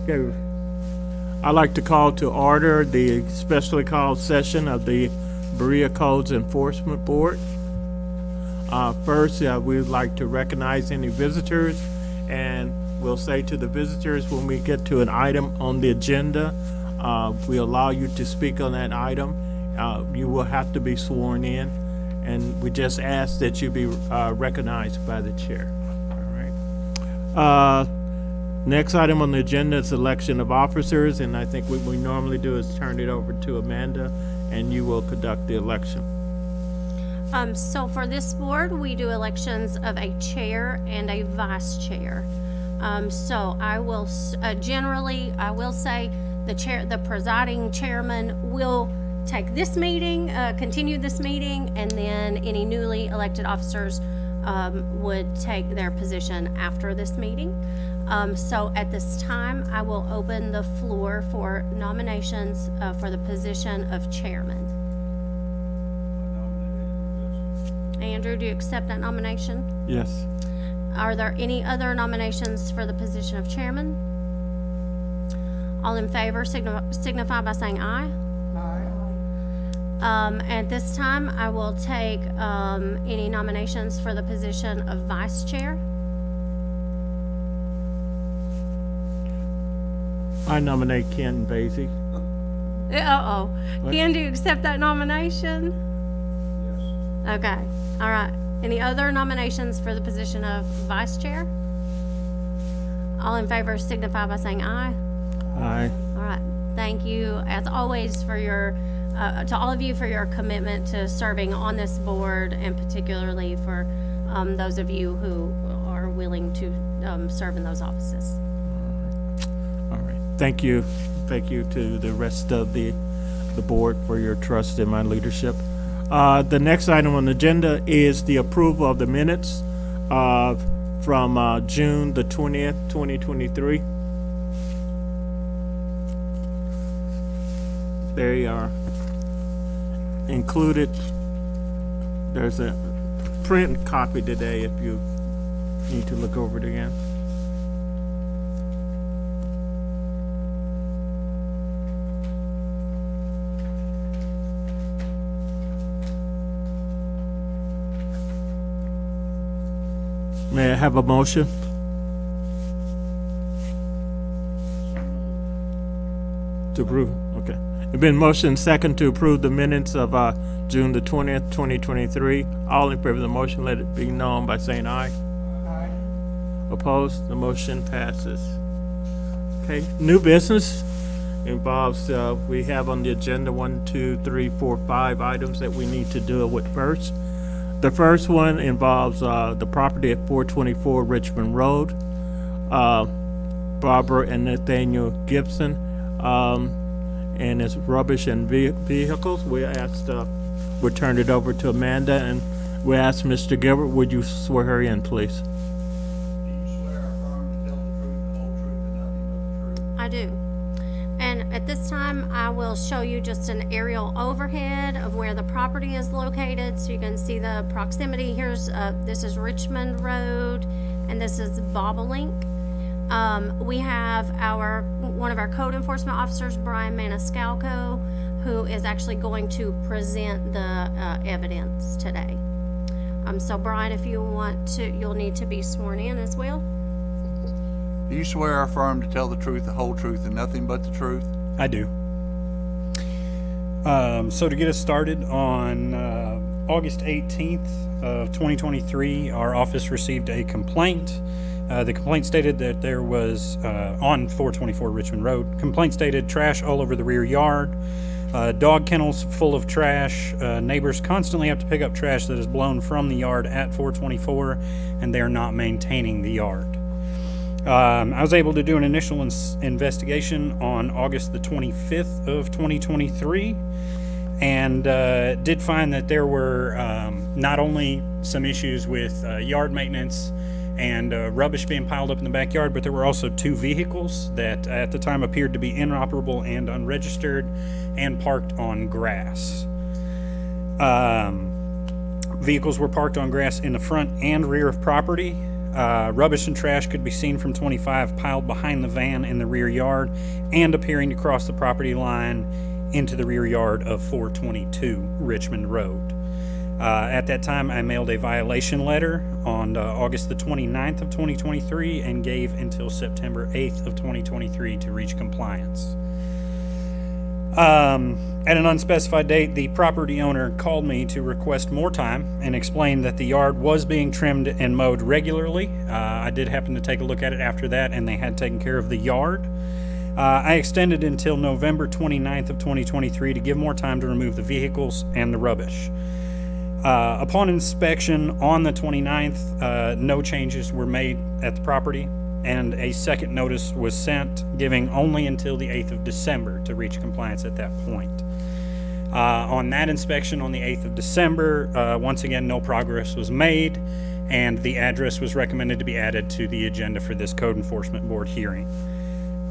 Okay. I'd like to call to order the specially called session of the Berea Codes Enforcement Board. First, we'd like to recognize any visitors, and we'll say to the visitors when we get to an item on the agenda, we allow you to speak on that item. You will have to be sworn in, and we just ask that you be recognized by the chair. All right. Next item on the agenda is election of officers, and I think what we normally do is turn it over to Amanda, and you will conduct the election. So for this board, we do elections of a chair and a vice chair. So I will generally, I will say the presiding chairman will take this meeting, continue this meeting, and then any newly elected officers would take their position after this meeting. So at this time, I will open the floor for nominations for the position of chairman. Andrew, do you accept that nomination? Yes. Are there any other nominations for the position of chairman? All in favor signify by saying aye. Aye. At this time, I will take any nominations for the position of vice chair. I nominate Ken Basie. Uh-oh. Ken, do you accept that nomination? Yes. Okay. All right. Any other nominations for the position of vice chair? All in favor signify by saying aye. Aye. All right. Thank you, as always, for your to all of you for your commitment to serving on this board, and particularly for those of you who are willing to serve in those offices. All right. Thank you. Thank you to the rest of the board for your trust in my leadership. The next item on the agenda is the approval of the minutes from June the 20th, 2023. They are included. There's a print copy today if you need to look over it again. May I have a motion? To approve, okay. It's been motion second to approve the minutes of June the 20th, 2023. All in favor of the motion, let it be known by saying aye. Aye. Opposed? The motion passes. Okay, new business involves, we have on the agenda 1, 2, 3, 4, 5 items that we need to deal with first. The first one involves the property at 424 Richmond Road. Barbara and Nathaniel Gibson, and it's rubbish and vehicles. We asked, we turned it over to Amanda, and we asked Mr. Gilbert, would you swear her in, please? Do you swear or affirm to tell the truth, the whole truth, and nothing but the truth? I do. And at this time, I will show you just an aerial overhead of where the property is located, so you can see the proximity. Here's this is Richmond Road, and this is Bobolink. We have one of our code enforcement officers, Brian Maniscalco, who is actually going to present the evidence today. So Brian, if you want to, you'll need to be sworn in as well. Do you swear or affirm to tell the truth, the whole truth, and nothing but the truth? I do. So to get us started, on August 18th of 2023, our office received a complaint. The complaint stated that there was, on 424 Richmond Road, complaint stated trash all over the rear yard, dog kennels full of trash, neighbors constantly have to pick up trash that is blown from the yard at 424, and they are not maintaining the yard. I was able to do an initial investigation on August the 25th of 2023, and did find that there were not only some issues with yard maintenance and rubbish being piled up in the backyard, but there were also 2 vehicles that at the time appeared to be inoperable and unregistered and parked on grass. Vehicles were parked on grass in the front and rear of property. Rubbish and trash could be seen from 25 piled behind the van in the rear yard and appearing to cross the property line into the rear yard of 422 Richmond Road. At that time, I mailed a violation letter on August the 29th of 2023 and gave until September 8th of 2023 to reach compliance. At an unspecified date, the property owner called me to request more time and explained that the yard was being trimmed and mowed regularly. I did happen to take a look at it after that, and they had taken care of the yard. I extended until November 29th of 2023 to give more time to remove the vehicles and the rubbish. Upon inspection on the 29th, no changes were made at the property, and a second notice was sent, giving only until the 8th of December to reach compliance at that point. On that inspection on the 8th of December, once again, no progress was made, and the address was recommended to be added to the agenda for this Code Enforcement Board hearing.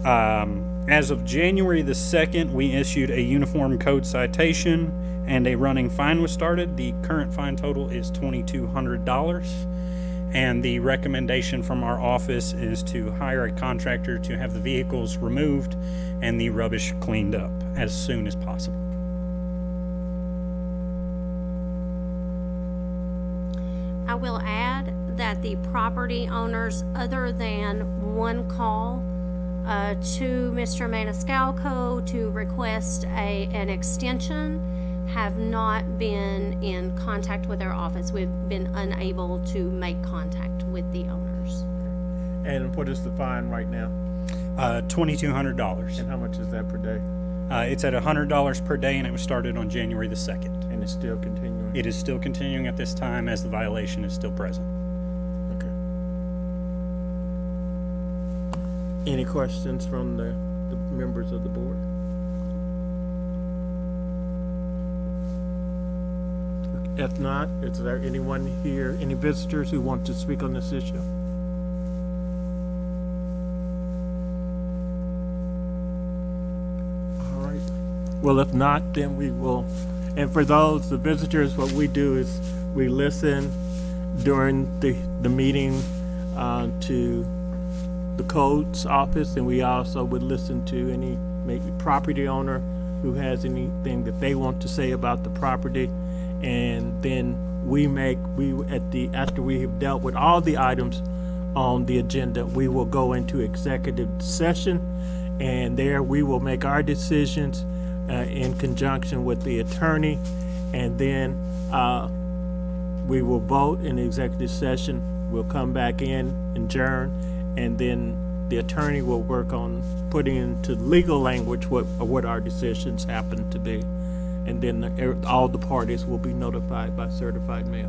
As of January the 2nd, we issued a uniform code citation, and a running fine was started. The current fine total is $2,200. And the recommendation from our office is to hire a contractor to have the vehicles removed and the rubbish cleaned up as soon as possible. I will add that the property owners, other than one call to Mr. Maniscalco to request an extension, have not been in contact with our office. We've been unable to make contact with the owners. And what is the fine right now? $2,200. And how much is that per day? It's at $100 per day, and it was started on January the 2nd. And it's still continuing? It is still continuing at this time as the violation is still present. Okay. Any questions from the members of the board? If not, is there anyone here, any visitors who want to speak on this issue? All right. Well, if not, then we will, and for those, the visitors, what we do is we listen during the meeting to the codes office, and we also would listen to any maybe property owner who has anything that they want to say about the property. And then after we have dealt with all the items on the agenda, we will go into executive session, and there we will make our decisions in conjunction with the attorney, and then we will vote in the executive session. We'll come back in, adjourn, and then the attorney will work on putting into legal language what our decisions happen to be. And then all the parties will be notified by certified mail.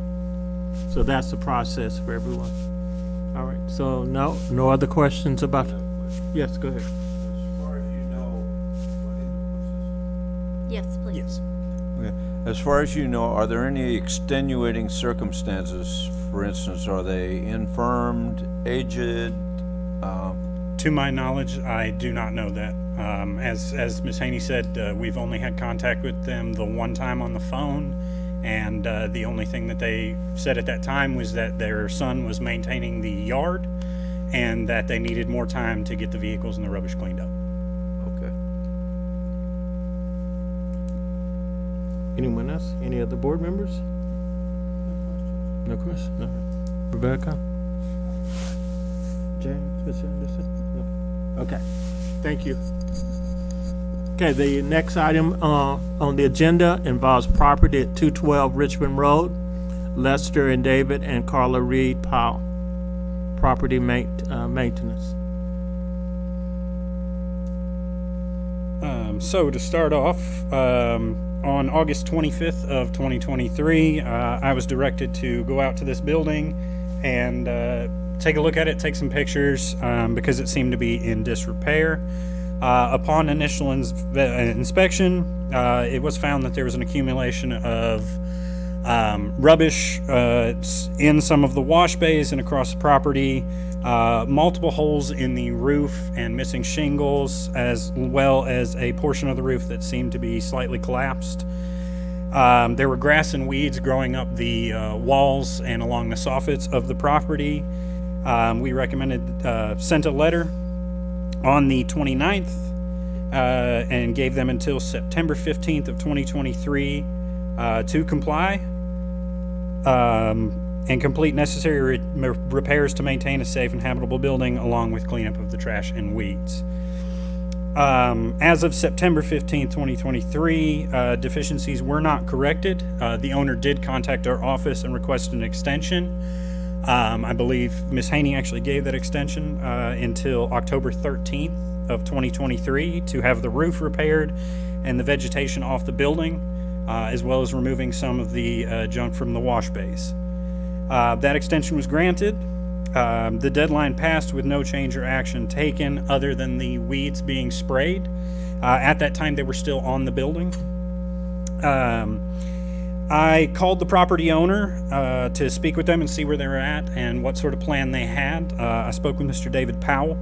So that's the process for everyone. All right, so no other questions about, yes, go ahead. As far as you know, Yes, please. Yes. okay. As far as you know, are there any extenuating circumstances? For instance, are they infirmed, aged? To my knowledge, I do not know that. As Ms. Haney said, we've only had contact with them the one time on the phone, and the only thing that they said at that time was that their son was maintaining the yard and that they needed more time to get the vehicles and the rubbish cleaned up. Okay. Anyone else? Any other board members? No questions? No. Rebecca? James, Mr. Anderson? No. Okay, thank you. Okay, the next item on the agenda involves property at 212 Richmond Road, Lester and David and Carla Reed Powell. Property maintenance. So to start off, on August 25th of 2023, I was directed to go out to this building and take a look at it, take some pictures, because it seemed to be in disrepair. Upon initial inspection, it was found that there was an accumulation of rubbish in some of the wash bays and across the property, multiple holes in the roof and missing shingles, as well as a portion of the roof that seemed to be slightly collapsed. There were grass and weeds growing up the walls and along the soffits of the property. We sent a letter on the 29th and gave them until September 15th of 2023 to comply and complete necessary repairs to maintain a safe and habitable building, along with cleanup of the trash and weeds. As of September 15th, 2023, deficiencies were not corrected. The owner did contact our office and request an extension. I believe Ms. Haney actually gave that extension until October 13th of 2023 to have the roof repaired and the vegetation off the building, as well as removing some of the junk from the wash bays. That extension was granted. The deadline passed with no change or action taken other than the weeds being sprayed. At that time, they were still on the building. I called the property owner to speak with them and see where they were at and what sort of plan they had. I spoke with Mr. David Powell.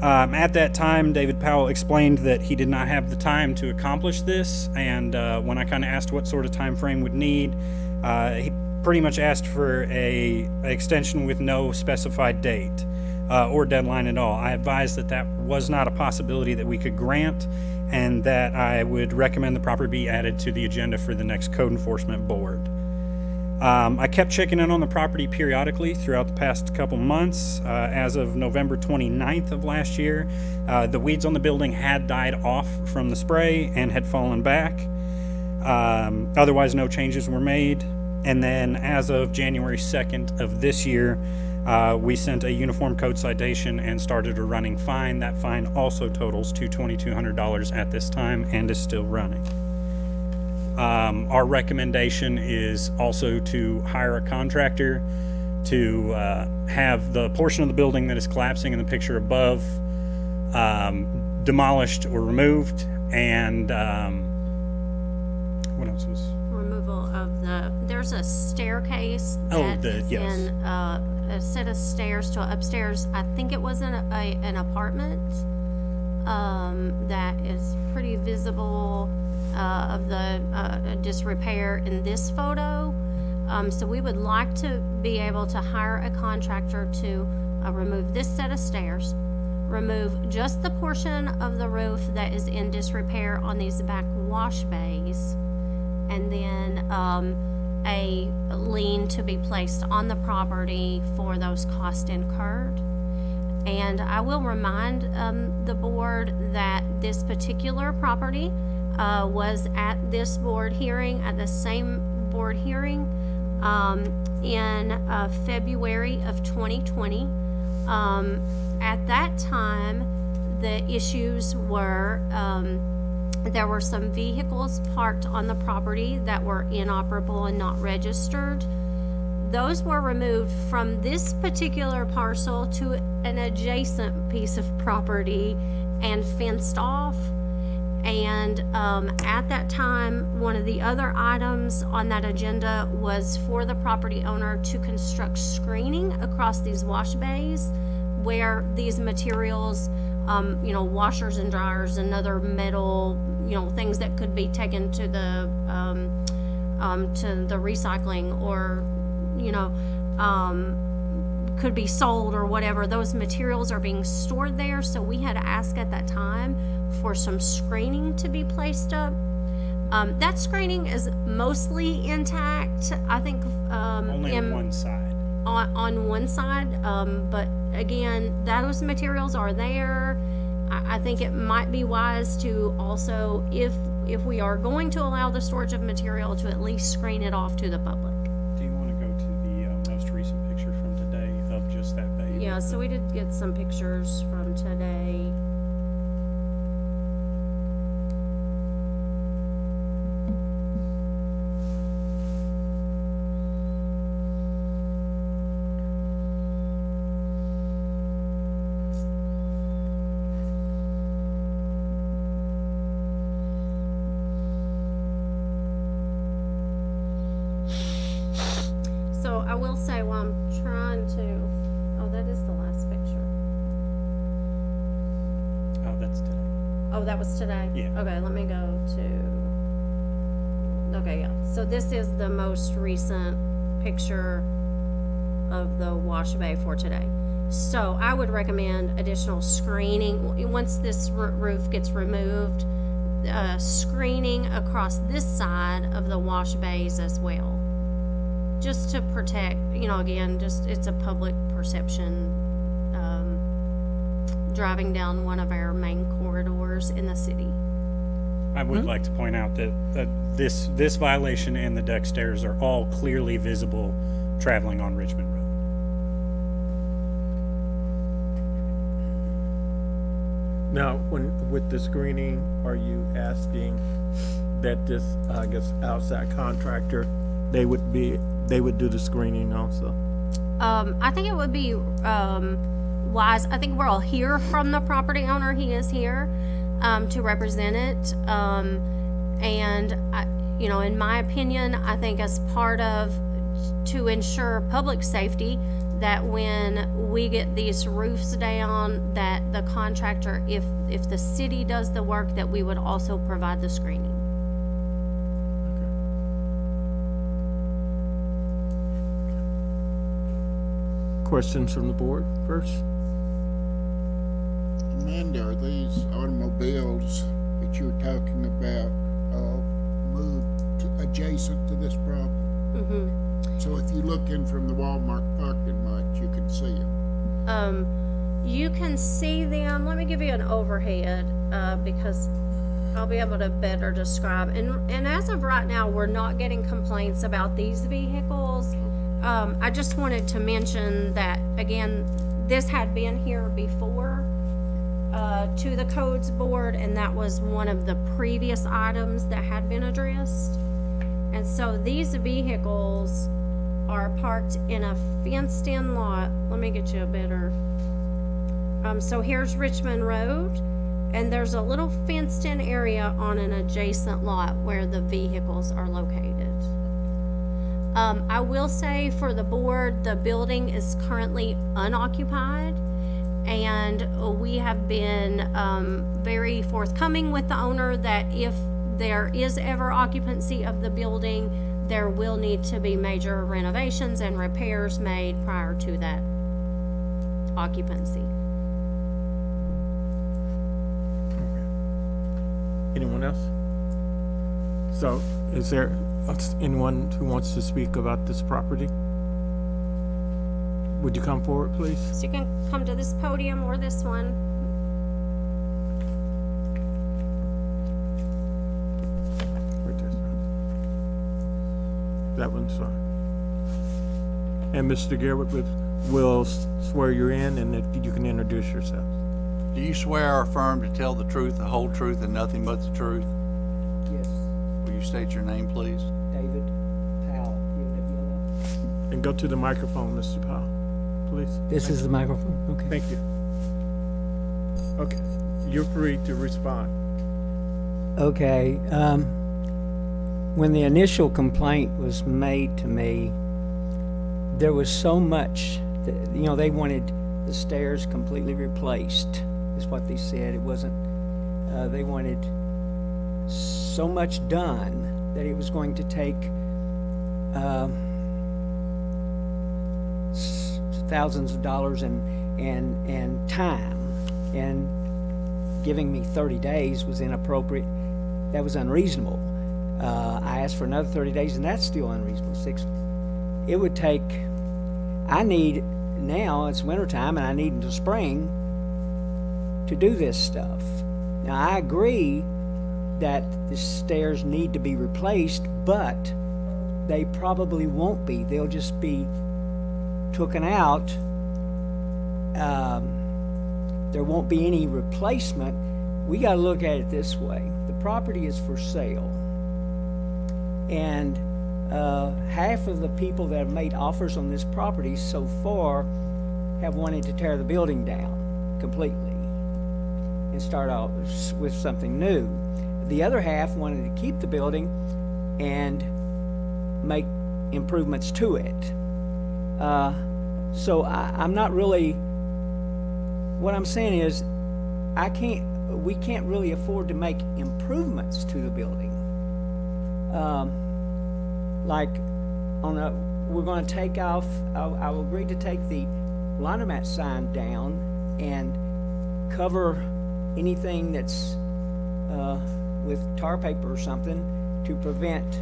At that time, David Powell explained that he did not have the time to accomplish this, and when I kind of asked what sort of time frame would need, he pretty much asked for a extension with no specified date or deadline at all. I advised that that was not a possibility that we could grant, and that I would recommend the property be added to the agenda for the next code enforcement board. I kept checking in on the property periodically throughout the past couple months. As of November 29th of last year, the weeds on the building had died off from the spray and had fallen back. Otherwise, no changes were made. And then as of January 2nd of this year, we sent a uniform code citation and started a running fine. That fine also totals to $2,200 at this time and is still running. Our recommendation is also to hire a contractor to have the portion of the building that is collapsing in the picture above demolished or removed, and what else was? Removal of there's a staircase that is yes. in a set of stairs to upstairs. I think it was an apartment that is pretty visible of the disrepair in this photo. So we would like to be able to hire a contractor to remove this set of stairs, remove just the portion of the roof that is in disrepair on these back wash bays, and then a lien to be placed on the property for those costs incurred. And I will remind the board that this particular property was at this board hearing, at the same board hearing in February of 2020. At that time, the issues were there were some vehicles parked on the property that were inoperable and not registered. Those were removed from this particular parcel to an adjacent piece of property and fenced off. And at that time, one of the other items on that agenda was for the property owner to construct screening across these wash bays where these materials, washers and dryers and other metal, things that could be taken to the recycling or, could be sold or whatever. Those materials are being stored there. So we had asked at that time for some screening to be placed up. That screening is mostly intact, I think. Only on one side. On one side, but again, those materials are there. I think it might be wise to also, if we are going to allow the storage of material, to at least screen it off to the public. Do you want to go to the most recent picture from today of just that bay? Yeah, so we did get some pictures from today. So I will say, while I'm trying to, oh, that is the last picture. Oh, that's today. Oh, that was today? Yeah. Okay, let me go to, okay, yeah. So this is the most recent picture of the wash bay for today. So I would recommend additional screening, once this roof gets removed, screening across this side of the wash bays as well. Just to protect, again, it's a public perception, driving down one of our main corridors in the city. I would like to point out that this violation and the deck stairs are all clearly visible traveling on Richmond Road. Now, with the screening, are you asking that this, I guess, outside contractor, they would do the screening also? I think it would be wise. I think we'll hear from the property owner. He is here to represent it. And in my opinion, I think as part of to ensure public safety, that when we get these roofs down, that the contractor, if the city does the work, that we would also provide the screening. Questions from the board first? Amanda, are these automobiles that you're talking about moved adjacent to this property? Mm-hmm. So if you look in from the Walmart parking lot, you can see them. You can see them. Let me give you an overhead because I'll be able to better describe. And as of right now, we're not getting complaints about these vehicles. I just wanted to mention that, again, this had been here before to the codes board, and that was one of the previous items that had been addressed. And so these vehicles are parked in a fenced-in lot. Let me get you a better. So here's Richmond Road, and there's a little fenced-in area on an adjacent lot where the vehicles are located. I will say for the board, the building is currently unoccupied, and we have been very forthcoming with the owner that if there is ever occupancy of the building, there will need to be major renovations and repairs made prior to that occupancy. Anyone else? So, is there anyone who wants to speak about this property? Would you come forward, please? So you can come to this podium or this one. Right there, sir. That one's fine. And Mr. Garrett will swear you in, and if you can introduce yourself. Do you swear or affirm to tell the truth, the whole truth, and nothing but the truth? Yes, Will you state your name, please? David Powell, POWL. And go to the microphone, Mr. Powell, please. This is the microphone, okay. Thank you. Okay, you're free to respond. Okay, when the initial complaint was made to me, there was so much, they wanted the stairs completely replaced, is what they said. It wasn't, they wanted so much done that it was going to take thousands of dollars and time, and giving me 30 days was inappropriate. That was unreasonable. I asked for another 30 days, and that's still unreasonable. It would take, I need, now it's wintertime, and I need until spring to do this stuff. Now, I agree that the stairs need to be replaced, but they probably won't be. They'll just be taken out. There won't be any replacement. We got to look at it this way. The property is for sale, and half of the people that have made offers on this property so far have wanted to tear the building down completely and start out with something new. The other half wanted to keep the building and make improvements to it. So I'm not really, what I'm saying is we can't really afford to make improvements to the building. Like on we're gonna take off, I will agree to take the laundromat sign down and cover anything that's, with tar paper or something to prevent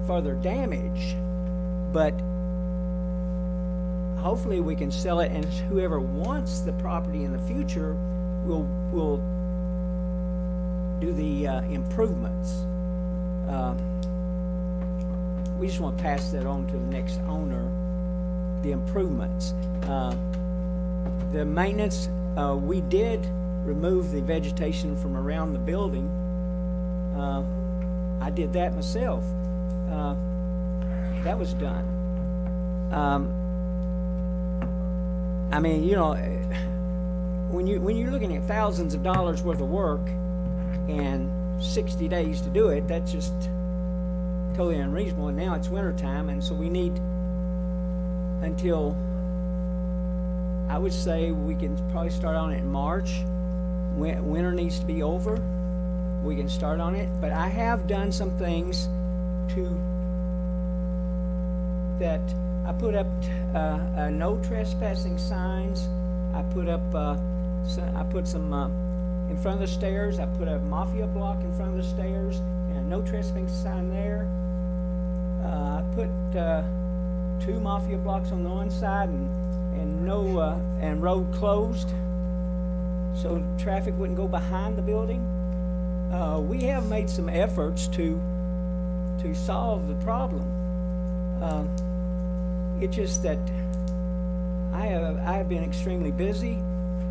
further damage. But hopefully we can sell it, and whoever wants the property in the future will do the improvements. We just want to pass that on to the next owner, the improvements. The maintenance, we did remove the vegetation from around the building. I did that myself. That was done. I mean, you know, when you're looking at thousands of dollars worth of work and 60 days to do it, that's just totally unreasonable. And now it's winter time, and so we need until, I would say we can probably start on it in March. Winter needs to be over. We can start on it, but I have done some things that I put up no trespassing signs. I put up some in front of the stairs. I put a mafia block in front of the stairs and a no trespassing sign there. I put 2 mafia blocks on the one side and no and road closed, so traffic wouldn't go behind the building. We have made some efforts to solve the problem. It's just that I have been extremely busy,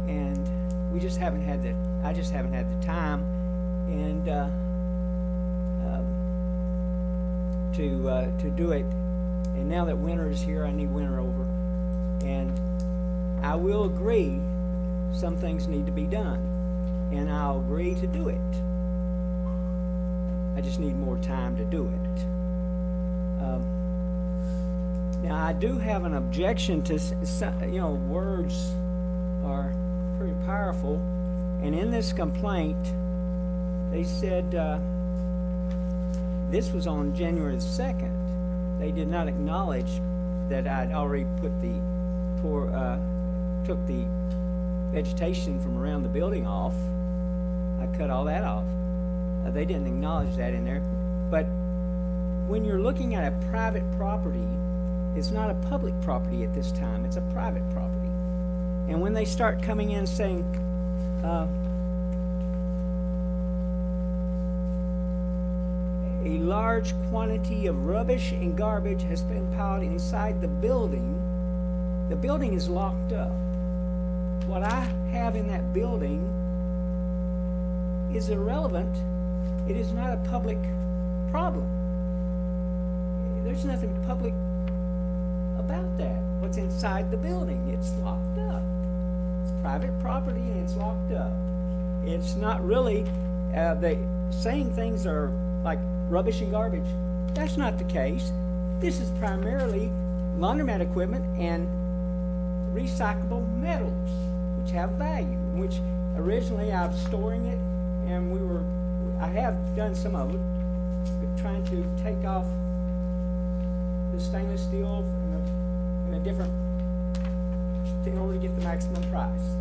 and we just haven't had the time and to do it. And now that winter is here, I need winter over. And I will agree some things need to be done, and I'll agree to do it. I just need more time to do it. Now, I do have an objection to, words are pretty powerful. And in this complaint, they said, this was on January the 2nd. They did not acknowledge that I'd already took the vegetation from around the building off. I cut all that off. They didn't acknowledge that in there. But when you're looking at a private property, it's not a public property at this time, it's a private property. And when they start coming in saying, a large quantity of rubbish and garbage has been piled inside the building is locked up. What I have in that building is irrelevant. It is not a public problem. There's nothing public about that. What's inside the building? It's locked up. It's private property and it's locked up. It's not really, saying things are like rubbish and garbage. That's not the case. This is primarily laundromat equipment and recyclable metals, which have value, which originally I was storing it, and I have done some of it, but trying to take off the stainless steel in a different, in order to get the maximum price.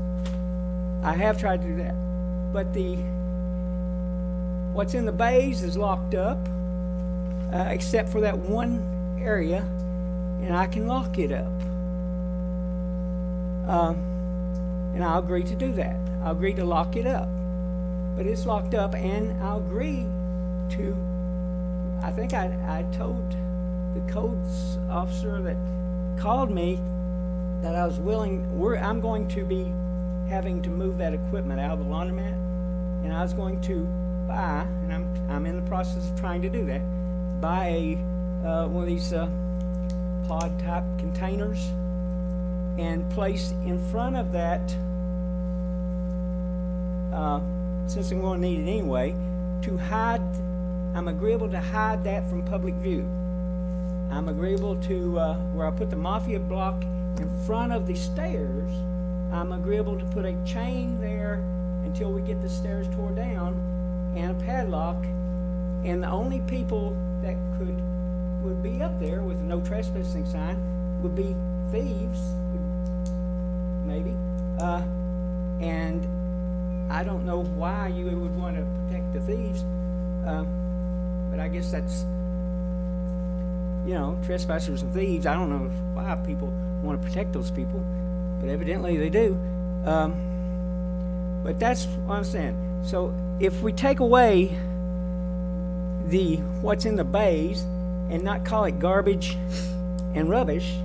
I have tried to do that, but what's in the bays is locked up, except for that one area, and I can lock it up. And I'll agree to do that. I'll agree to lock it up. But it's locked up, and I'll agree to, I think I told the codes officer that called me that I was willing, I'm going to be having to move that equipment out of the laundromat, and I was going to buy, and I'm in the process of trying to do that, buy one of these pod type containers and place in front of that, since I'm going to need it anyway, to hide. I'm agreeable to hide that from public view. I'm agreeable to, where I put the mafia block in front of the stairs, I'm agreeable to put a chain there until we get the stairs tore down, and a padlock, and the only people that could would be up there with a no trespassing sign would be thieves, maybe. And I don't know why you would want to protect the thieves, but I guess that's, trespassers and thieves. I don't know why people want to protect those people, but evidently they do. But that's what I'm saying. So if we take away what's in the bays and not call it garbage and rubbish,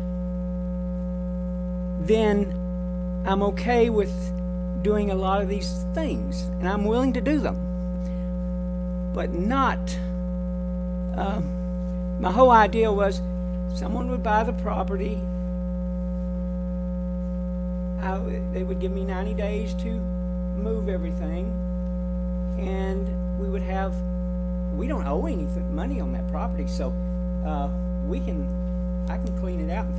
then I'm okay with doing a lot of these things, and I'm willing to do them. But not, my whole idea was someone would buy the property, they would give me 90 days to move everything, and we don't owe anything, money on that property, so I can clean it out in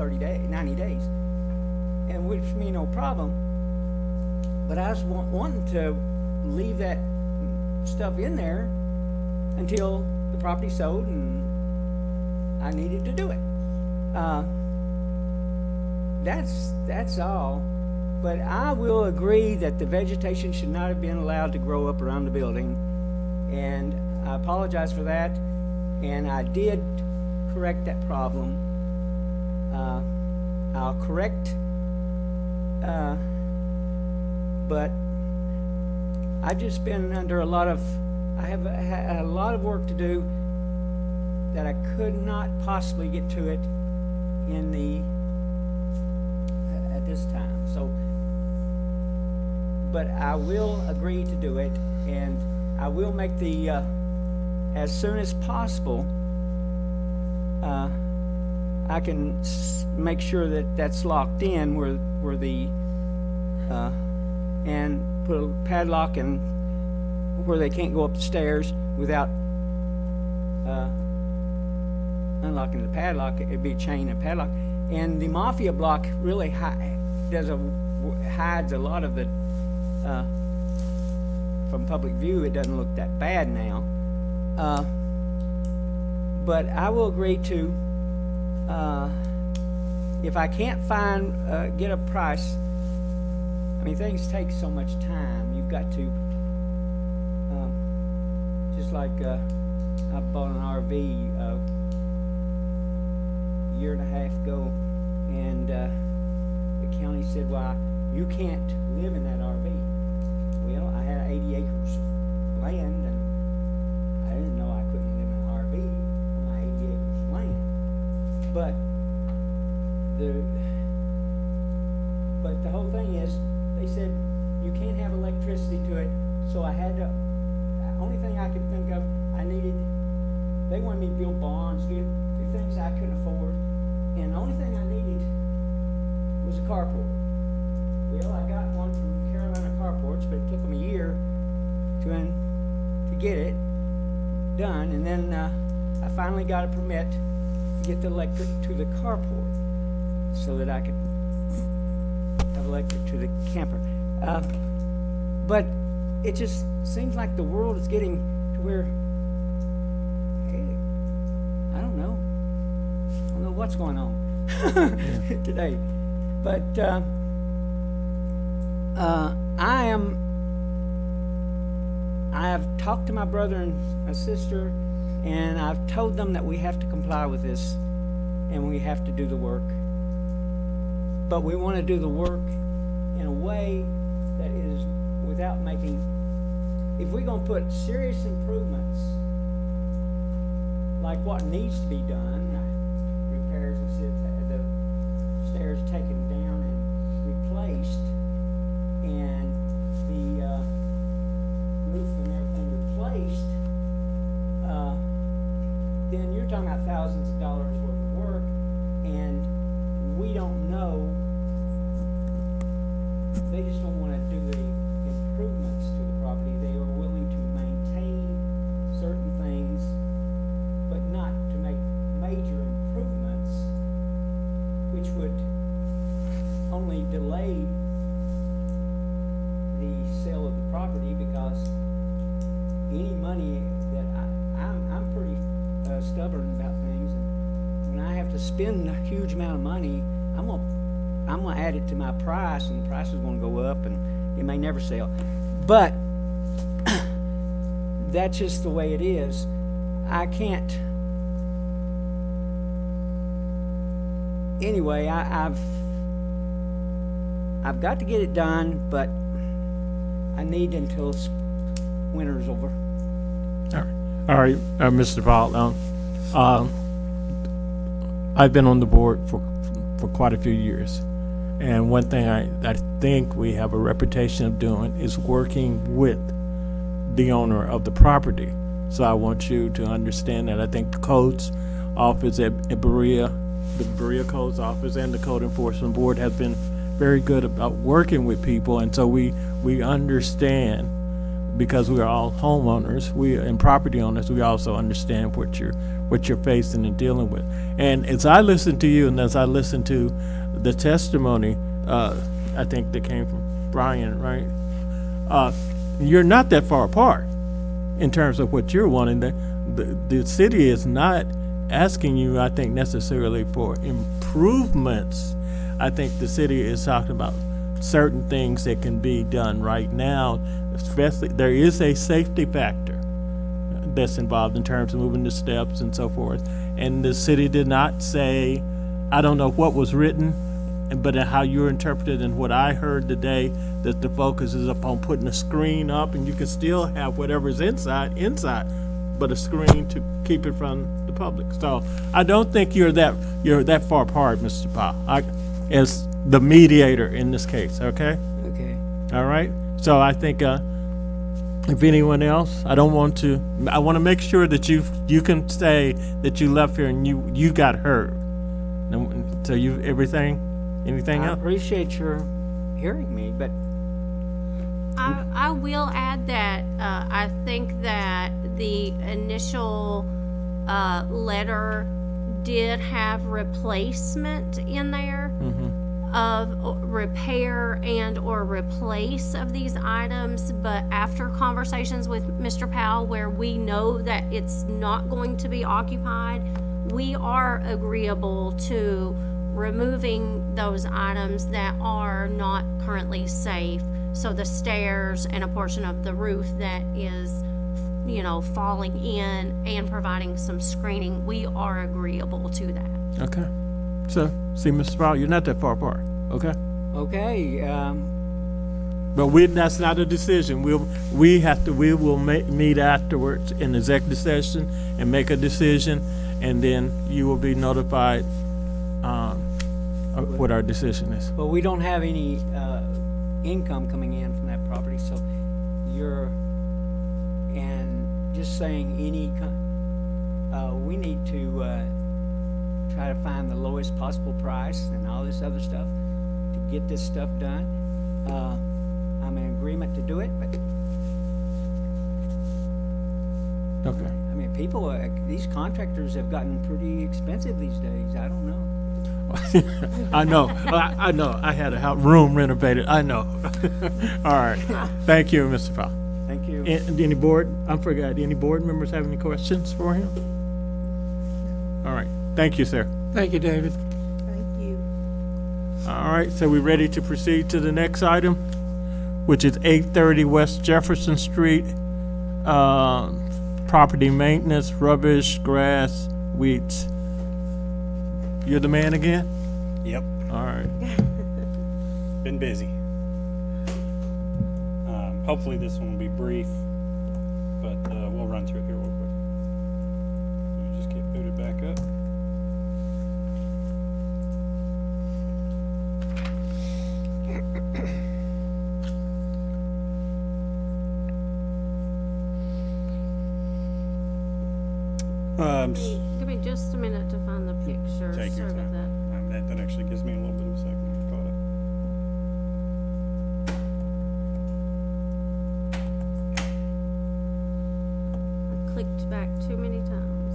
90 days, and which me no problem. But I was wanting to leave that stuff in there until the property sold and I needed to do it. That's all. But I will agree that the vegetation should not have been allowed to grow up around the building, and I apologize for that, and I did correct that problem. I'll correct, but I've just been under I have a lot of work to do that I could not possibly get to it at this time. So, but I will agree to do it, and I will make as soon as possible, I can make sure that that's locked in where the and put a padlock and where they can't go up the stairs without unlocking the padlock. It'd be a chain and padlock, and the mafia block really hides a lot of the from public view. It doesn't look that bad now, but I will agree to if I can't get a price. I mean, things take so much time. You've got to just like I bought an RV a year and a half ago, and the county said, "Well, you can't live in that RV." Well, I had 80 acres of land, and I didn't know I couldn't live in an RV on my 80 acres of land. But the whole thing is, they said you can't have electricity to it, so I had to. The only thing I could think of, they wanted me to build barns, do things I couldn't afford, and the only thing I needed was a carport. Well, I got one from Carolina Carports, but it took them a year to get it done, and then I finally got a permit to get the electric to the carport so that I could have electric to the camper. But it just seems like the world is getting to where, hey, I don't know what's going on today. But I have talked to my brother and my sister, and I've told them that we have to comply with this, and we have to do the work. But we want to do the work in a way that is without making, if we're going to put serious improvements, like what needs to be done, repairs, the stairs taken down and replaced, and the roof and everything replaced, then you're talking about thousands of dollars worth of work, and we don't know. They just don't want to do the improvements to the property. They are willing to maintain certain things, but not to make major spend a huge amount of money, I'm gonna add it to my price, and the price is gonna go up, and it may never sell. But that's just the way it is. I can't. Anyway, I've got to get it done, but I need until winter's over. All right, Mr. Paul, I've been on the board for quite a few years. And one thing I think we have a reputation of doing is working with the owner of the property. So I want you to understand that I think the codes office at Berea, the Berea Codes Office and the Code Enforcement Board have been very good about working with people. And so we understand, because we are all homeowners, and property owners, we also understand what you're facing and dealing with. And as I listen to you, and as I listen to the testimony, I think that came from Brian, right? You're not that far apart in terms of what you're wanting. The city is not asking you, I think, necessarily for improvements. I think the city is talking about certain things that can be done right now. Especially, there is a safety factor that's involved in terms of moving the steps and so forth. And the city did not say, I don't know what was written, but how you're interpreted and what I heard today, that the focus is upon putting a screen up, and you can still have whatever's inside, but a screen to keep it from the public. So I don't think you're that far apart, Mr. Powell, as the mediator in this case. Okay. Okay. All right. So I think if anyone else, I want to make sure that you can say that you left here and you got heard. And so anything I else? appreciate your hearing me, but I will add that I think that the initial letter did have replacement in there of repair and or replace of these items, but after conversations with Mr. Powell, where we know that it's not going to be occupied, we are agreeable to removing those items that are not currently safe. So the stairs and a portion of the roof that is, falling in, and providing some screening, we are agreeable to that. Okay. So see, Mr. Powell, you're not that far apart. Okay. okay. But that's not a decision. We will meet afterwards in executive session and make a decision, and then you will be notified of what our decision is. But we don't have any income coming in from that property, so and just saying we need to try to find the lowest possible price and all this other stuff to get this stuff done. I'm in agreement to do it, but Okay. I mean, these contractors have gotten pretty expensive these days. I don't know. I know. I know. I had a room renovated. I know. All right. Thank you, Mr. Powell. Thank you. And any board members have any questions for him? All right. Thank you, sir. Thank you, David. Thank you. All right. So we're ready to proceed to the next item, which is 830 West Jefferson Street. Property maintenance, rubbish, grass, weeds. You're the man again? Yep, All right. been busy. Hopefully this one will be brief, but we'll run through it here real quick. Let me just get booted back up. Give me just a minute to find the picture. Take your Sorry about time. that. That actually gives me a little bit of a second to get caught up. I clicked back too many times.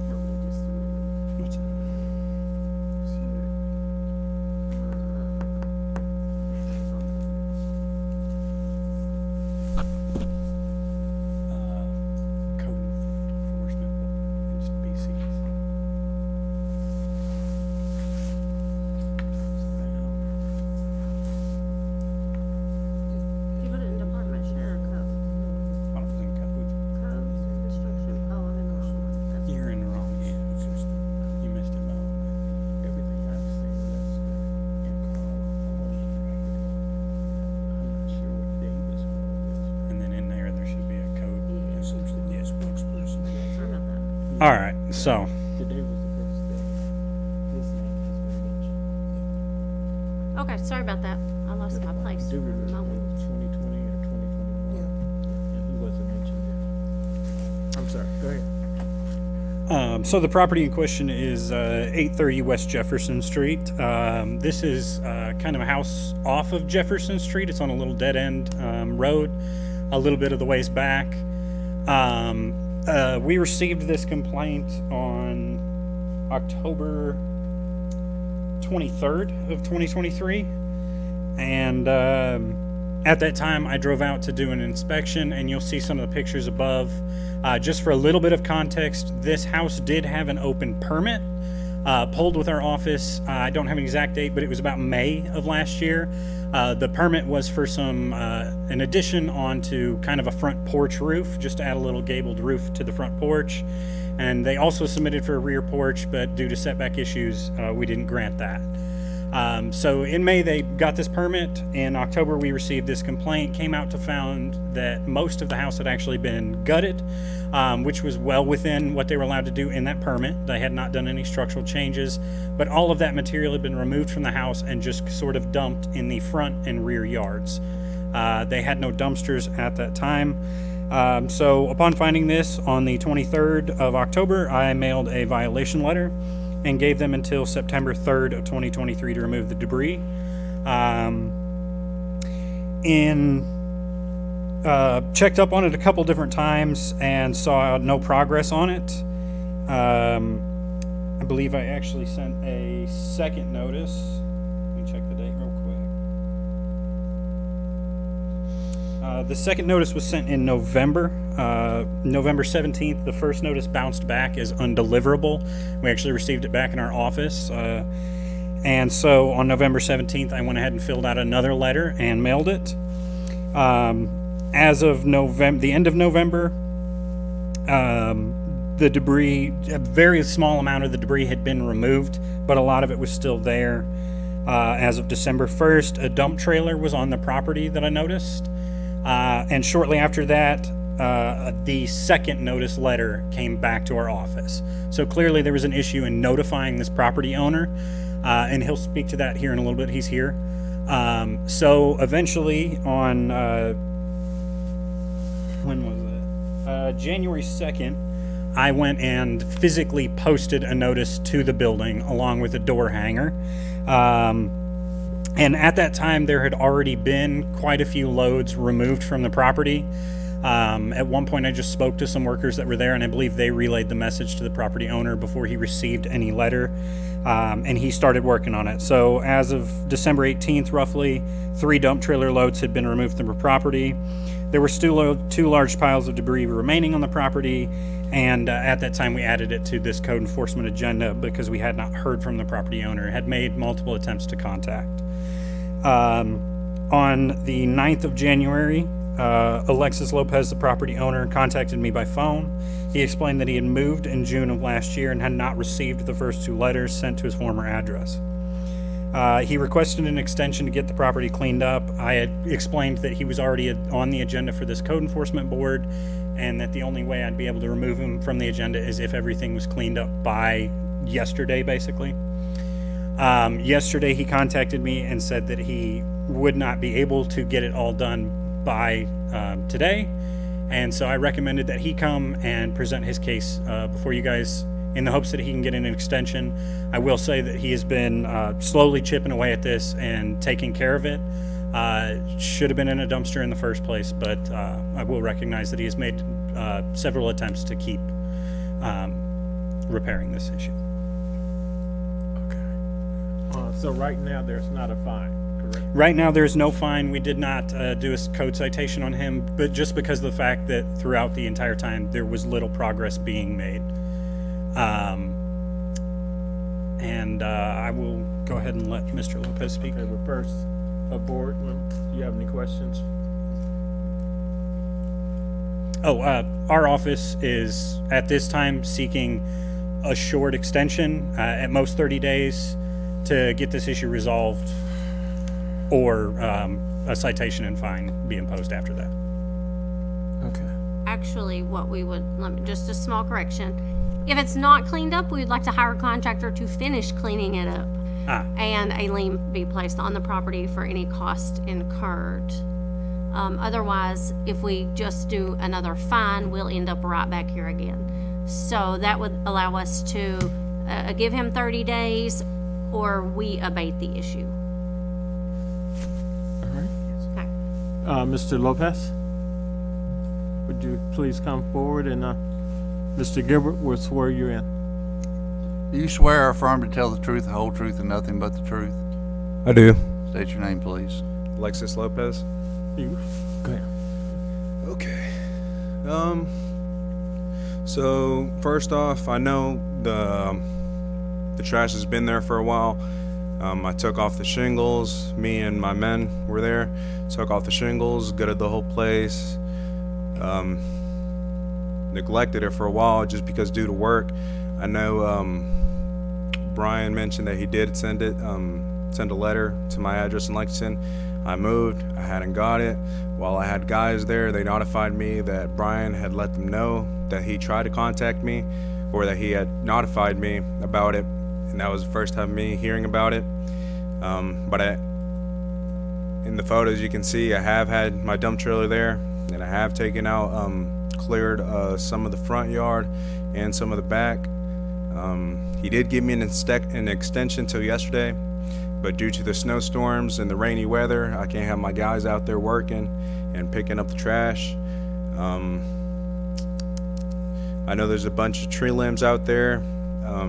Help me just a minute. What's that? All right, so Today was the first day. His name has been mentioned. Okay, sorry about that. I lost my place for Do a remember it moment. was 2020 or 2021. And he wasn't mentioned there. I'm sorry, go ahead. So the property in question is 830 West Jefferson Street. This is kind of a house off of Jefferson Street. It's on a little dead-end road, a little bit of the ways back. We received this complaint on October 23rd of 2023, and at that time I drove out to do an inspection, and you'll see some of the pictures above. Just for a little bit of context, this house did have an open permit pulled with our office. I don't have an exact date, but it was about May of last year. The permit was for an addition onto kind of a front porch roof, just to add a little gabled roof to the front porch. And they also submitted for a rear porch, but due to setback issues, we didn't grant that. So in May, they got this permit. In October, we received this complaint, came out to found that most of the house had actually been gutted, which was well within what they were allowed to do in that permit. They had not done any structural changes, but all of that material had been removed from the house and just sort of dumped in the front and rear yards. They had no dumpsters at that time. So upon finding this on the 23rd of October, I mailed a violation letter and gave them until September 3rd of 2023 to remove the debris. Checked up on it a couple different times and saw no progress on it. I believe I actually sent a second notice. Let me check the date real quick. The second notice was sent in November. November 17th, the first notice bounced back as undeliverable. We actually received it back in our office. And so on November 17th, I went ahead and filled out another letter and mailed it. As of the end of November, the debris, a very small amount of the debris had been removed, but a lot of it was still there. As of December 1st, a dump trailer was on the property that I noticed. And shortly after that, the second notice letter came back to our office. So clearly there was an issue in notifying this property owner, and he'll speak to that here in a little bit. He's here. So eventually on, when was it? January 2nd, I went and physically posted a notice to the building along with a door hanger. And at that time, there had already been quite a few loads removed from the property. At one point, I just spoke to some workers that were there, and I believe they relayed the message to the property owner before he received any letter, and he started working on it. So as of December 18th, roughly, 3 dump trailer loads had been removed from the property. There were still 2 large piles of debris remaining on the property, and at that time, we added it to this code enforcement agenda because we had not heard from the property owner, had made multiple attempts to contact. On the 9th of January, Alexis Lopez, the property owner, contacted me by phone. He explained that he had moved in June of last year and had not received the first 2 letters sent to his former address. He requested an extension to get the property cleaned up. I had explained that he was already on the agenda for this code enforcement board, and that the only way I'd be able to remove him from the agenda is if everything was cleaned up by yesterday, basically. Yesterday he contacted me and said that he would not be able to get it all done by today, and so I recommended that he come and present his case before you guys in the hopes that he can get an extension. I will say that he has been slowly chipping away at this and taking care of it. Should have been in a dumpster in the first place, but I will recognize that he has made several attempts to keep repairing this issue. So right now, there's not a fine, correct? Right now, there's no fine. We did not do a code citation on him, but just because of the fact that throughout the entire time, there was little progress being made. I will go ahead and let Mr. Lopez speak. Okay, but first, board, do you have any questions? Our office is at this time seeking a short extension, at most 30 days, to get this issue resolved, or a citation and fine be imposed after that. Okay. Actually, what we would, just a small correction, If it's not cleaned up, we'd like to hire a contractor to finish cleaning it up. And a lien be placed on the property for any cost incurred. Otherwise, if we just do another fine, we'll end up right back here again. So that would allow us to give him 30 days, or we abate the issue. All right. Okay. Mr. Lopez, would you please come forward, and Mr. Gilbert will swear you in. Do you swear or affirm to tell the truth, the whole truth, and nothing but the truth? I do. State your name, please. Alexis Lopez. You, go ahead. Okay. So first off, I know the trash has been there for a while. I took off the shingles. Me and my men were there. Took off the shingles, gutted the whole place. Neglected it for a while just because due to work. I know Brian mentioned that he did send a letter to my address in Lexington. I moved. I hadn't got it. While I had guys there, they notified me that Brian had let them know that he tried to contact me, or that he had notified me about it, and that was the first time me hearing about it. But in the photos you can see I have had my dump trailer there, and I have taken out, cleared some of the front yard and some of the back. He did give me an extension till yesterday, but due to the snowstorms and the rainy weather, I can't have my guys out there working and picking up the trash. I know there's a bunch of tree limbs out there.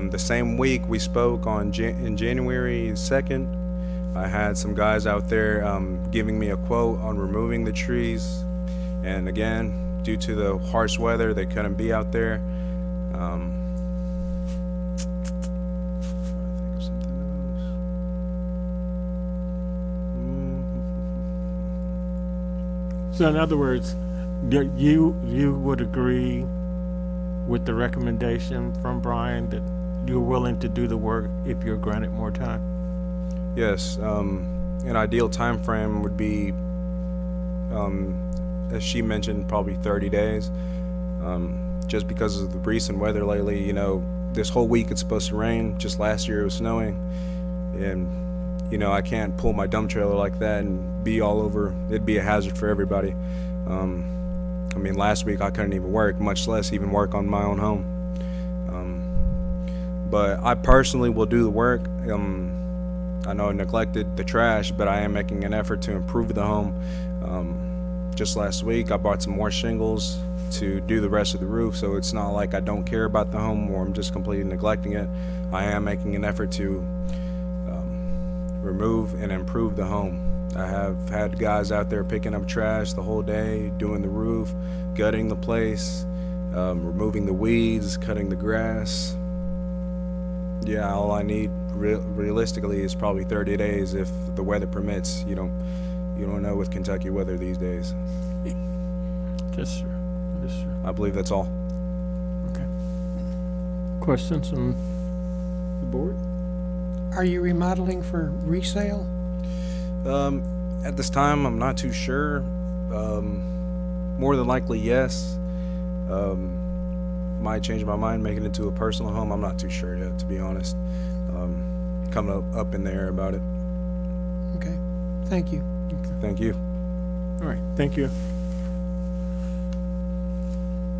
The same week we spoke on in January 2nd, I had some guys out there giving me a quote on removing the trees, and again, due to the harsh weather, they couldn't be out there. So in other words, you would agree with the recommendation from Brian that you're willing to do the work if you're granted more time? Yes, an ideal time frame would be, as she mentioned, probably 30 days. Just because of the recent weather lately, you know, this whole week it's supposed to rain. Just last year it was snowing, and you know, I can't pull my dump trailer like that and be all over. It'd be a hazard for everybody. I mean, last week I couldn't even work, much less even work on my own home. But I personally will do the work. I know I neglected the trash, but I am making an effort to improve the home. Just last week I bought some more shingles to do the rest of the roof, so it's not like I don't care about the home or I'm just completely neglecting it. I am making an effort to remove and improve the home. I have had guys out there picking up trash the whole day, doing the roof, gutting the place, removing the weeds, cutting the grass. Yeah, all I need realistically is probably 30 days if the weather permits. You don't know with Kentucky weather these days. That's true. That is true. I believe that's all. Okay. Questions from the board? Are you remodeling for resale? At this time, I'm not too sure. More than likely, yes. Might change my mind, make it into a personal home. I'm not too sure yet, to be honest. Coming up in the air about it. Okay, thank you. Thank you. All right, thank you.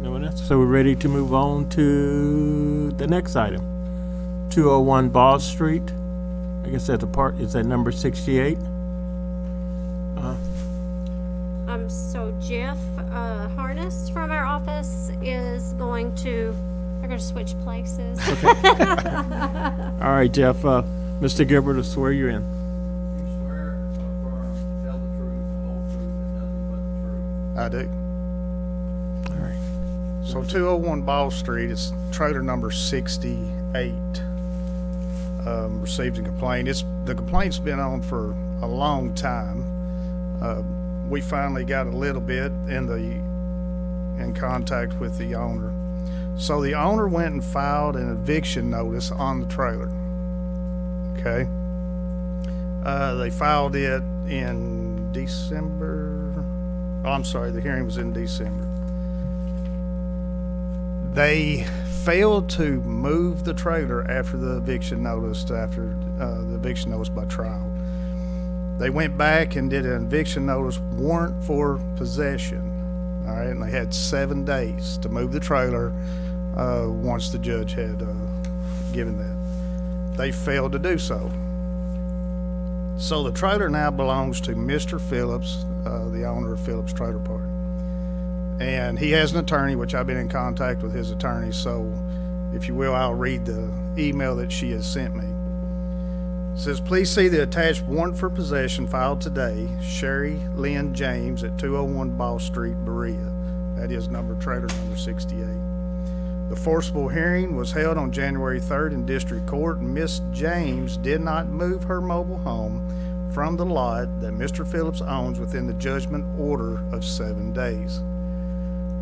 No one else? So we're ready to move on to the next item. 201 Ball Street. I guess that's is that number 68? So Jeff Harness from our office is going to, they're going to switch places. All right, Jeff, Mr. Gilbert will swear you in. You swear or affirm to tell the truth, the whole truth, and nothing but the truth? I do. All right. So 201 Ball Street, it's trailer number 68. Received a complaint. The complaint's been on for a long time. We finally got a little bit in contact with the owner. So the owner went and filed an eviction notice on the trailer. Okay. They filed it in December. Oh, I'm sorry, the hearing was in December. They failed to move the trailer after the eviction notice, after the eviction notice by trial. They went back and did an eviction notice warrant for possession. All right, and they had 7 days to move the trailer once the judge had given that. They failed to do so. So the trailer now belongs to Mr. Phillips, the owner of Phillips Trailer Park. And he has an attorney, which I've been in contact with his attorney, so if you will, I'll read the email that she has sent me. It says, please see the attached warrant for possession filed today, Sherry Lynn James at 201 Ball Street, Berea. That is trailer number 68. The forcible hearing was held on January 3rd in district court, and Miss James did not move her mobile home from the lot that Mr. Phillips owns within the judgment order of 7 days.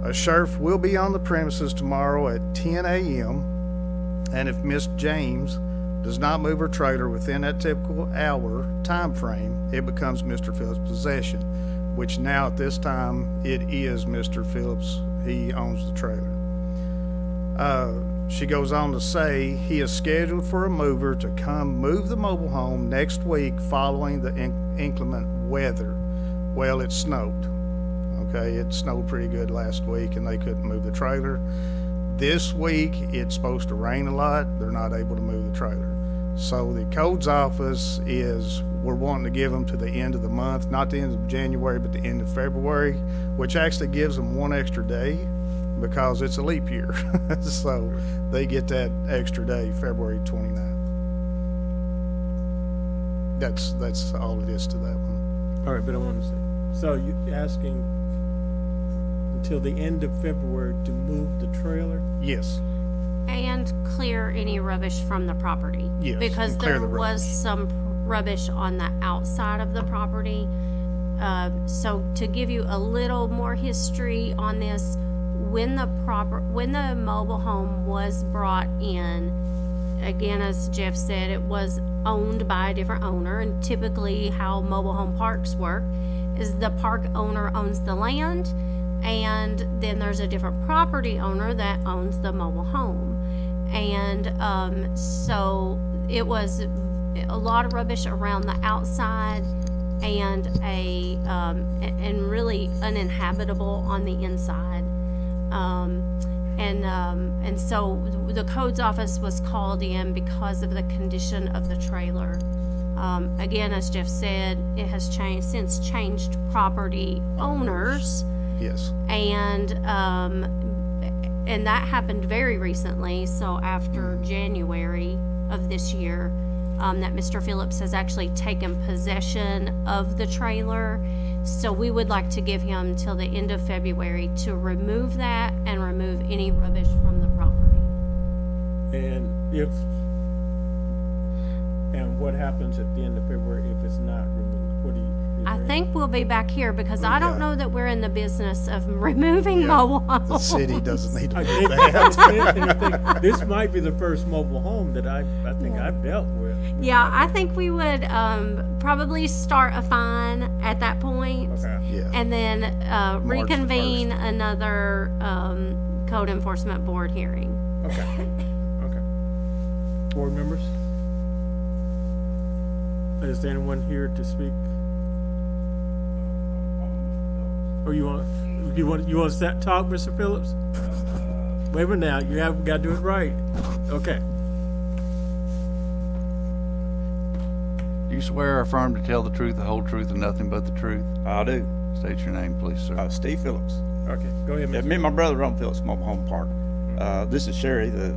A sheriff will be on the premises tomorrow at 10 a.m., and if Miss James does not move her trailer within that typical hour time frame, it becomes Mr. Phillips' possession, which now at this time it is Mr. Phillips. He owns the trailer. She goes on to say he is scheduled for a mover to come move the mobile home next week following the inclement weather. Well, it snowed. Okay, it snowed pretty good last week and they couldn't move the trailer. This week, it's supposed to rain a lot. They're not able to move the trailer. So the codes office we're wanting to give them to the end of the month, not the end of January, but the end of February, which actually gives them 1 extra day because it's a leap year. So they get that extra day, February 29th. That's all it is to that one. All right, but I want to say, so you're asking until the end of February to move the trailer? Yes. And clear any rubbish from the property. Yes, Because and clear there the was rubbish. some rubbish on the outside of the property. So to give you a little more history on this, when the mobile home was brought in, again, as Jeff said, it was owned by a different owner, and typically how mobile home parks work is the park owner owns the land, and then there's a different property owner that owns the mobile home. And so it was a lot of rubbish around the outside and and really uninhabitable on the inside. And so the codes office was called in because of the condition of the trailer. Again, as Jeff said, it has since changed property owners. Yes. And that happened very recently, so after January of this year, that Mr. Phillips has actually taken possession of the trailer. So we would like to give him till the end of February to remove that and remove any rubbish from the property. And what happens at the end of February if it's not removed? I think we'll be back here because I don't know that we're in the business of removing mobile homes. The city doesn't need to I do think, that. this might be the first mobile home that I think I've dealt with. Yeah, I think we would probably start a fine at that point. Okay. Yeah. And then March the reconvene another code enforcement board hearing. Okay. Okay. Board members? Is there anyone here to speak? Or you want to talk, Mr. Phillips? Wait a minute now, you have got to do it right. Okay. Do you swear or affirm to tell the truth, the whole truth, and nothing but the truth? I do. State your name, please, sir. Steve Phillips. Okay, go ahead, Yeah, Mr. me and my brother own Phillips Mobile Home Park. This is Sherry, the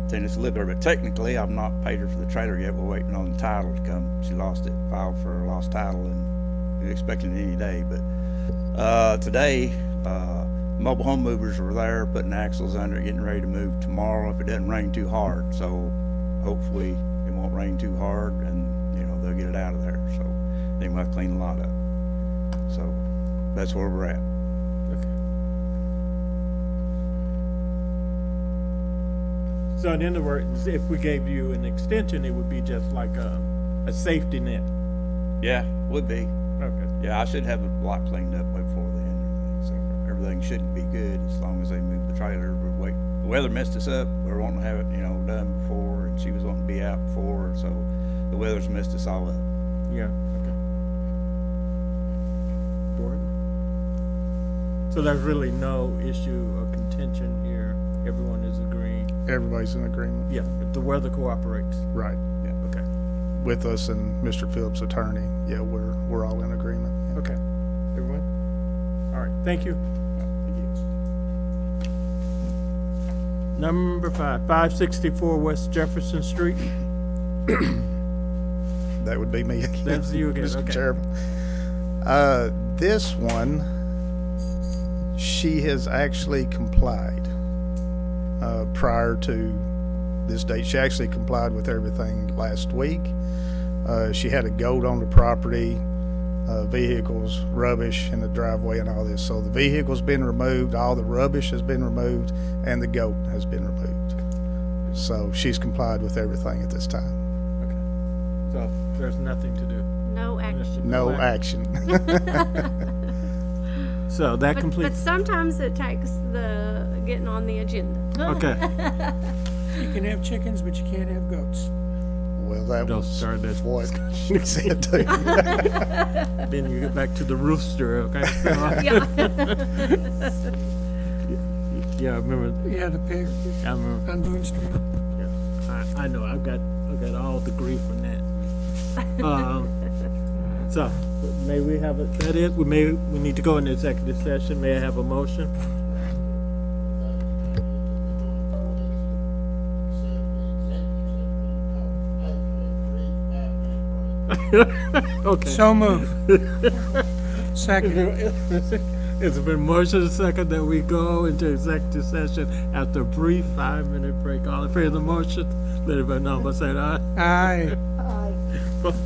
tenants who live there, but technically I've not paid her for the trailer yet. We're waiting on the title to come. She lost it, filed for a lost title, and we're expecting it any day. But today, mobile home movers were there putting axles under it, getting ready to move tomorrow if it doesn't rain too hard. So hopefully it won't rain too hard, and they'll get it out of there. So they might clean the lot up. So that's where we're at. So in other words, if we gave you an extension, it would be just like a safety net. Yeah, would be. Okay. Yeah, I should have a lot cleaned up way before then. So everything should be good as long as they move the trailer. We're weather messed us up. We were wanting to have it, done before, and she was wanting to be out before, so the weather's messed us all up. Yeah, okay. Gordon? So there's really no issue or contention here. Everyone is agreeing. Everybody's in agreement. Yeah, if the weather cooperates. Right. Yeah, okay. With us and Mr. Phillips' attorney, yeah, we're all in agreement. Okay. Everyone? All right, thank you. Number 564 West Jefferson Street. That would be me again. That's you again, Mr. okay. Chairman. This one, she has actually complied prior to this date. She actually complied with everything last week. She had a goat on the property, vehicles, rubbish in the driveway and all this. So the vehicle's been removed, all the rubbish has been removed, and the goat has been removed. So she's complied with everything at this time. Okay. So there's nothing to do. No action. No action. So that But completes. sometimes it takes the getting on the agenda. Okay. You can have chickens, but you can't have goats. Well, that Don't was start this. what she said too. Then you get back to the rooster, okay? Yeah. Yeah, I remember. Yeah, the pig I remember. on Boone Street. Yeah, I know. I've got all the grief from that. So, may we have it? That it? We need to go into executive session. May I have a motion? Okay. So move. Second. It's been motion and second that we go into executive session after a brief 5-minute break. All in favor of the motion, let everybody know by saying aye. Aye.